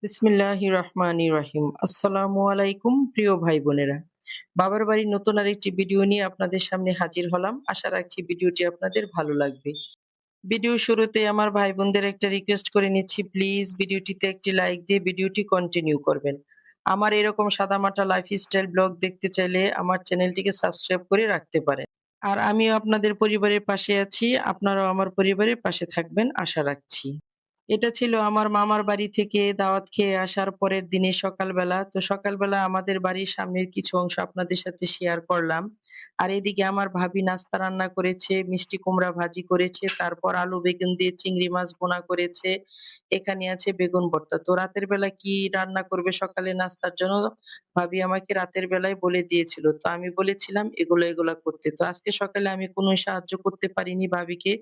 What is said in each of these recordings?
বিসমিল্লাহির রহমানির রহিম। আসসালামু আলাইকুম প্রিয় ভাই বোনেরা। বাবার বাড়ির নতুন আরেকটি ভিডিও নিয়ে আপনাদের সামনে হাজির হলাম। আশা রাখছি ভিডিওটি আপনাদের ভালো লাগবে। ভিডিওর শুরুতে আমার ভাই বোনদের একটা রিকোয়েস্ট করে নিচ্ছি, প্লিজ ভিডিওটিতে একটি লাইক দিয়ে ভিডিওটি কন্টিনিউ করবেন। আমার এরকম সাদামাটা লাইফস্টাইল ব্লগ দেখতে চাইলে আমার চ্যানেলটিকে সাবস্ক্রাইব করে রাখতে পারেন। আর আমিও আপনাদের পরিবারের পাশে আছি। আপনারাও আমার পরিবারের পাশে থাকবেন আশা রাখছি। এটা ছিল আমার মামার বাড়ি থেকে দাওয়াত খেয়ে আসার পরের দিনের সকালবেলা। তো সকালবেলা আমাদের বাড়ির সামনের কিছু অংশ আপনাদের সাথে শেয়ার করলাম। আর এদিকে আমার ভাবি নাস্তা রান্না করেছে, মিষ্টি কুমড়া ভাজি করেছে, তারপর আলু বেগুন দিয়ে চিংড়ি মাছ ভুনা করেছে। এখানে আছে বেগুন ভর্তা। তো রাতের বেলা কি রান্না করবে সকালে নাস্তার জন্য ভাবি আমাকে রাতের বেলায় বলে দিয়েছিল। তো আমি বলেছিলাম এগুলা করতে। তো আজকে সকালে আমি কোনো সাহায্য করতে পারিনি ভাবিকে।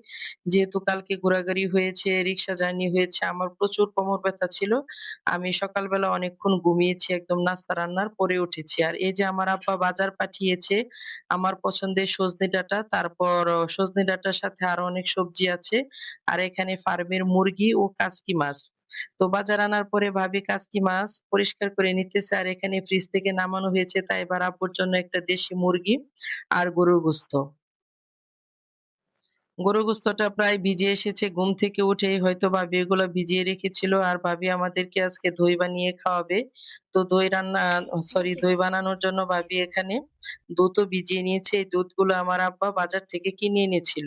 যেহেতু কালকে ঘোরাঘুরি হয়েছে, রিক্সা জার্নি হয়েছে, আমার প্রচুর কোমর ব্যথা ছিল। আমি সকালবেলা অনেকক্ষণ ঘুমিয়েছি, একদম নাস্তা রান্নার পরে উঠেছি। আর এই যে আমার আব্বা বাজার পাঠিয়েছে আমার পছন্দের সজনে ডাঁটা, তারপর সজনে ডাঁটার সাথে আরো অনেক সবজি আছে। আর এখানে ফার্মের মুরগি ও কাসকি মাছ। তো বাজার আনার পরে ভাবি কাসকি মাছ পরিষ্কার করে নিতেছে, আর এখানে ফ্রিজ থেকে নামানো হয়েছে, তাই এবার আব্বুর জন্য একটা দেশি মুরগি আর গরুর গোস্ত। গরুর গোস্তটা প্রায় ভিজে এসেছে, ঘুম থেকে উঠেই হয়তো ভাবি এগুলো ভিজিয়ে রেখেছিল। আর ভাবি আমাদেরকে আজকে দই বানিয়ে খাওয়াবে। তো দই বানানোর জন্য ভাবি এখানে দুধও ভিজিয়ে নিয়েছে। এই দুধগুলো আমার আব্বা বাজার থেকে কিনে এনেছিল।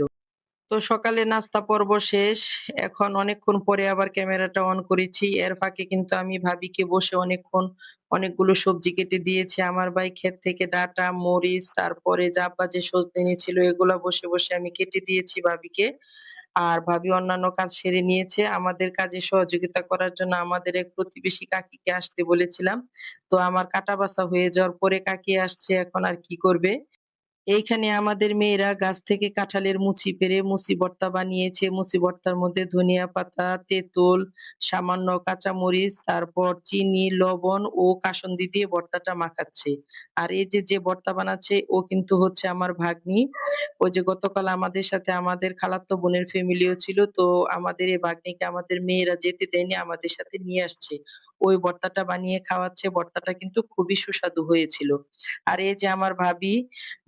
তো সকালে নাস্তা পর্ব শেষ। এখন অনেকক্ষণ পরে আবার ক্যামেরাটা অন করেছি। এর ফাঁকে কিন্তু আমি ভাবিকে বসে অনেকক্ষণ অনেকগুলো সবজি কেটে দিয়েছি। আমার ভাই ক্ষেত থেকে ডাঁটা, মরিচ, তারপরে আব্বা যে সজনে এনেছিল এগুলা বসে আমি কেটে দিয়েছি ভাবিকে। আর ভাবি অন্যান্য কাজ সেরে নিয়েছে। আমাদের কাজে সহযোগিতা করার জন্য আমাদের এক প্রতিবেশী কাকিকে আসতে বলেছিলাম। তো আমার কাটা বাছা হয়ে যাওয়ার পরে কাকি আসছে, এখন আর কি করবে? এইখানে আমাদের মেয়েরা গাছ থেকে কাঁঠালের মুচি পেড়ে মুচি ভর্তা বানিয়েছে। মুচি ভর্তার মধ্যে ধনিয়া পাতা, তেঁতুল, সামান্য কাঁচামরিচ, তারপর চিনি, লবণ ও কাসুন্দি দিয়ে ভর্তাটা মাখাচ্ছে। আর এই যে ভর্তা বানাচ্ছে ও কিন্তু হচ্ছে আমার ভাগ্নি। ওই যে গতকাল আমাদের সাথে আমাদের খালাতো বোনের ফ্যামিলিও ছিল। তো আমাদের এই ভাগ্নিকে আমাদের মেয়েরা যেতে দেয়নি, আমাদের সাথে নিয়ে আসছে। ওই ভর্তাটা বানিয়ে খাওয়াচ্ছে। ভর্তাটা কিন্তু খুবই সুস্বাদু হয়েছিল। আর এই যে আমার ভাবি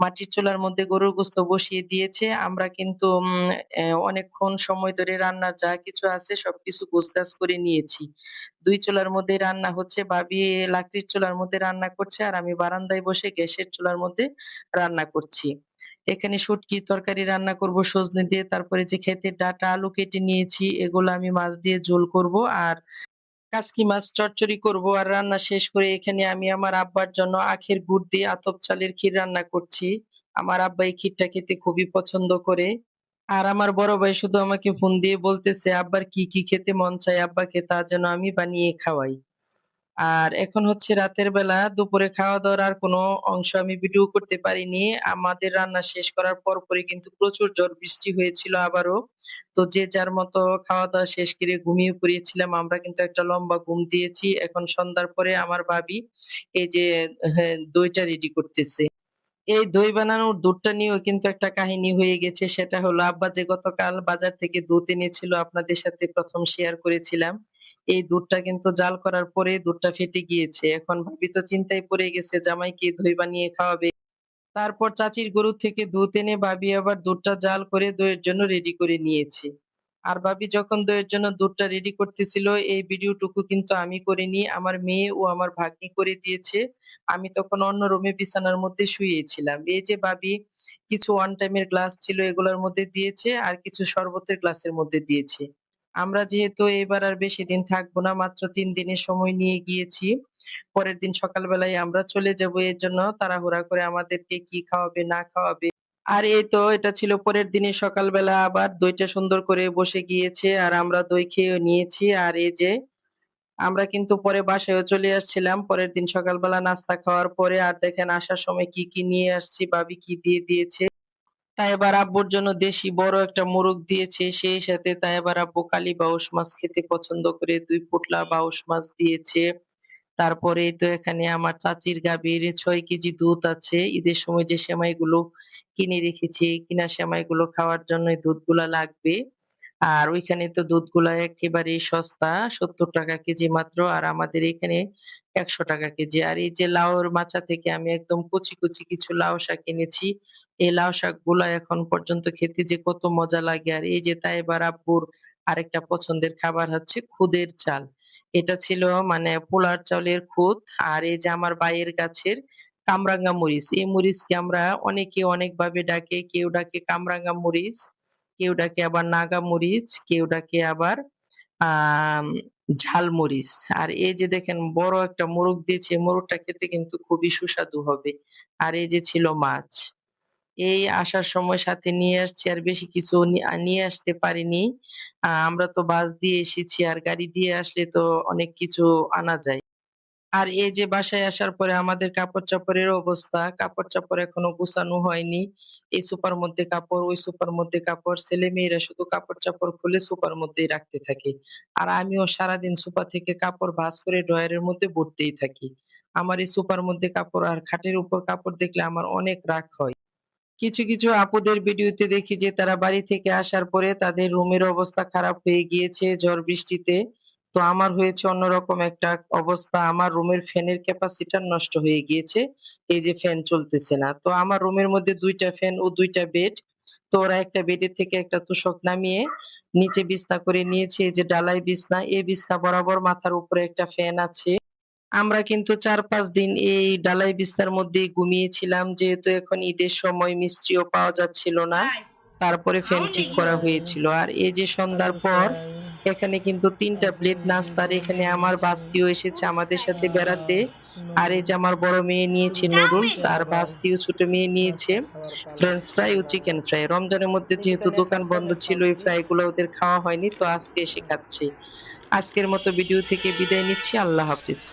মাটির চুলার মধ্যে গরুর গোস্ত বসিয়ে দিয়েছে। আমরা কিন্তু অনেকক্ষণ সময় ধরে রান্নার যা কিছু আছে সবকিছু গোছগাছ করে নিয়েছি। ২ চুলার মধ্যে রান্না হচ্ছে। ভাবি লাকড়ির চুলার মধ্যে রান্না করছে, আর আমি বারান্দায় বসে গ্যাসের চুলার মধ্যে রান্না করছি। এখানে শুটকির তরকারি রান্না করব সজনে দিয়ে। তারপরে যে ক্ষেতের ডাঁটা, আলু কেটে নিয়েছি এগুলো আমি মাছ দিয়ে ঝোল করব। আর কাসকি মাছ চচ্চড়ি করব। আর রান্না শেষ করে এখানে আমি আমার আব্বার জন্য আখের গুড় দিয়ে আতপ চালের ক্ষীর রান্না করছি। আমার আব্বা এই ক্ষীরটা খেতে খুবই পছন্দ করে। আর আমার বড় ভাই শুধু আমাকে ফোন দিয়ে বলতেছে আব্বার কি খেতে মন চায় আব্বাকে তা যেন আমি বানিয়ে খাওয়াই। আর এখন হচ্ছে রাতের বেলা, দুপুরে খাওয়া-দাওয়ার আর কোনো অংশ আমি ভিডিও করতে পারিনি। আমাদের রান্না শেষ করার পরপরই কিন্তু প্রচুর ঝড় বৃষ্টি হয়েছিল আবারও। তো যে যার মতো খাওয়া-দাওয়া শেষ করে ঘুমিয়ে পড়েছিলাম। আমরা কিন্তু একটা লম্বা ঘুম দিয়েছি। এখন সন্ধ্যার পরে আমার ভাবি এই যে দইটা রেডি করতেছে। এই দই বানানোর দুধটা নিয়েও কিন্তু একটা কাহিনী হয়ে গেছে। সেটা হলো আব্বা যে গতকাল বাজার থেকে দুধ এনেছিল আপনাদের সাথে ১ম শেয়ার করেছিলাম। এই দুধটা কিন্তু জাল করার পরে দুধটা ফেটে গিয়েছে। এখন ভাবি তো চিন্তায় পড়ে গেছে জামাইকে দই বানিয়ে খাওয়াবে। তারপর চাচির গরু থেকে দুধ এনে ভাবি আবার দুধটা জাল করে দইয়ের জন্য রেডি করে নিয়েছে। আর ভাবি যখন দইয়ের জন্য দুধটা রেডি করতেছিল এই ভিডিওটুকু কিন্তু আমি করিনি। আমার মেয়ে ও আমার ভাগ্নি করে দিয়েছে। আমি তখন অন্য রুমে বিছানার মধ্যে শুয়েছিলাম। এই যে ভাবি কিছু ওয়ান টাইম এর গ্লাস ছিল এগুলোর মধ্যে দিয়েছে, আর কিছু শরবতের গ্লাসের মধ্যে দিয়েছে। আমরা যেহেতু এবার আর বেশি দিন থাকবো না, মাত্র ৩ দিনের সময় নিয়ে গিয়েছি। পরের দিন সকালবেলায় আমরা চলে যাবো। এজন্য তাড়াহুড়া করে আমাদেরকে কি খাওয়াবে না খাওয়াবে। আর এই তো এটা ছিল পরের দিনের সকালবেলা, আবার দইটা সুন্দর করে বসে গিয়েছে আর আমরা দই খেয়েও নিয়েছি। আর এই যে আমরা কিন্তু পরে বাসায়ও চলে আসছিলাম পরের দিন সকালবেলা নাস্তা খাওয়ার পরে। আর দেখেন আসার সময় কি নিয়ে আসছি, ভাবি কি দিয়ে দিয়েছে। তাই এবার আব্বুর জন্য দেশি বড় একটা মোরগ দিয়েছে। সেই সাথে তাই এবার আব্বু কালী বাউস মাছ খেতে পছন্দ করে ২ পোটলা বাউস মাছ দিয়েছে। তারপরে তো এখানে আমার চাচির গাভীর ৬ কেজি দুধ আছে। ঈদের সময় যে সেমাইগুলো কিনে রেখেছি, কিনা সেমাইগুলো খাওয়ার জন্য এই দুধগুলা লাগবে। আর ওইখানে তো দুধগুলা একেবারেই সস্তা, ৳৭০ কেজি মাত্র। আর আমাদের এখানে ৳১০০ কেজি। আর এই যে লাউর মাচা থেকে আমি একদম কচি, কচি কিছু লাউ শাক এনেছি। এই লাউ শাকগুলা এখন পর্যন্ত খেতে যে কত মজা লাগে। আর এই যে তাইবার আব্বুর আরেকটা পছন্দের খাবার হচ্ছে খুদের চাল। এটা ছিল মানে পোলার চাউলের খুদ। আর এই যে আমার ভাইয়ের গাছের কামরাঙ্গা মরিচ। এই মরিচকে আমরা অনেকে অনেকভাবে ডাকে। কেউ ডাকে কামরাঙ্গা মরিচ, কেউ ডাকে আবার নাগা মরিচ, কেউ ডাকে আবার আম ঝালমরিচ। আর এই যে দেখেন বড় একটা মোরগ দিয়েছে, মোরগটা খেতে কিন্তু খুবই সুস্বাদু হবে। আর এই যে ছিল মাছ। এই আসার সময় সাথে নিয়ে আসছি আর বেশি কিছু নিয়ে আসতে পারিনি। আমরা তো বাস দিয়ে এসেছি আর গাড়ি দিয়ে আসলে তো অনেক কিছু আনা যায়। আর এই যে বাসায় আসার পরে আমাদের কাপড়-চোপড়ের অবস্থা, কাপড়-চোপড় এখনো গুছানো হয়নি। এই সোফার মধ্যে কাপড়, ওই সোফার মধ্যে কাপড়। ছেলেমেয়েরা শুধু কাপড়-চোপড় খুলে সোফার মধ্যেই রাখতে থাকে। আর আমিও সারাদিন সোফা থেকে কাপড় ভাঁজ করে ড্রয়ারের মধ্যে ভরতেই থাকি। আমার এই সোফার মধ্যে কাপড় আর খাটের উপর কাপড় দেখলে আমার অনেক রাগ হয়। কিছু, কিছু আপুদের ভিডিওতে দেখি যে তারা বাড়ি থেকে আসার পরে তাদের রুমের অবস্থা খারাপ হয়ে গিয়েছে ঝড় বৃষ্টিতে। তো আমার হয়েছে অন্যরকম একটা অবস্থা। আমার রুমের ফ্যানের ক্যাপাসিটর নষ্ট হয়ে গিয়েছে। এই যে ফ্যান চলতেছে না। তো আমার রুমের মধ্যে ২ টা ফ্যান ও ২ টা বেড। তো ওরা একটা বেডের থেকে একটা তোশক নামিয়ে নিচে বিছনা করে নিয়েছে। এই যে ডালাই বিছনা, এই বিছনা বরাবর মাথার উপরে একটা ফ্যান আছে। আমরা কিন্তু ৪-৫ দিন এই ডালাই বিছনার মধ্যেই ঘুমিয়েছিলাম। যেহেতু এখন ঈদের সময় মিস্ত্রিও পাওয়া যাচ্ছিল না। তারপরে ফ্যান ঠিক করা হয়েছিল। আর এই যে সন্ধ্যার Hello পর friend, এখানে কিন্তু ৩ টা প্লেট আজকের নাস্তার এখানে ভিডিওতে আমার হচ্ছে ভাস্তিও এসেছে আমাদের সাথে বেড়াতে। আর এই যে নুডলস আমার বড় মেয়ে নিয়েছে শুরু নুডলস হচ্ছে আর আবার ভাস্তিও ছোট মেয়ে নিয়েছে নাস্তা খাওয়ার পালা ফ্রেঞ্চ ফ্রাই ও এবার চিকেন ফ্রাই। আজকে রমজানের মধ্যে যেহেতু এখানে দোকান বন্ধ এখানে ছিল এই খাওয়াবি ফ্রাই গুলো ওদের খাওয়া হয়নি। তো আজকে এসে খাচ্ছি। আজকের মতো ভিডিও থেকে বিদায় নিচ্ছি। আল্লাহ হাফেজ।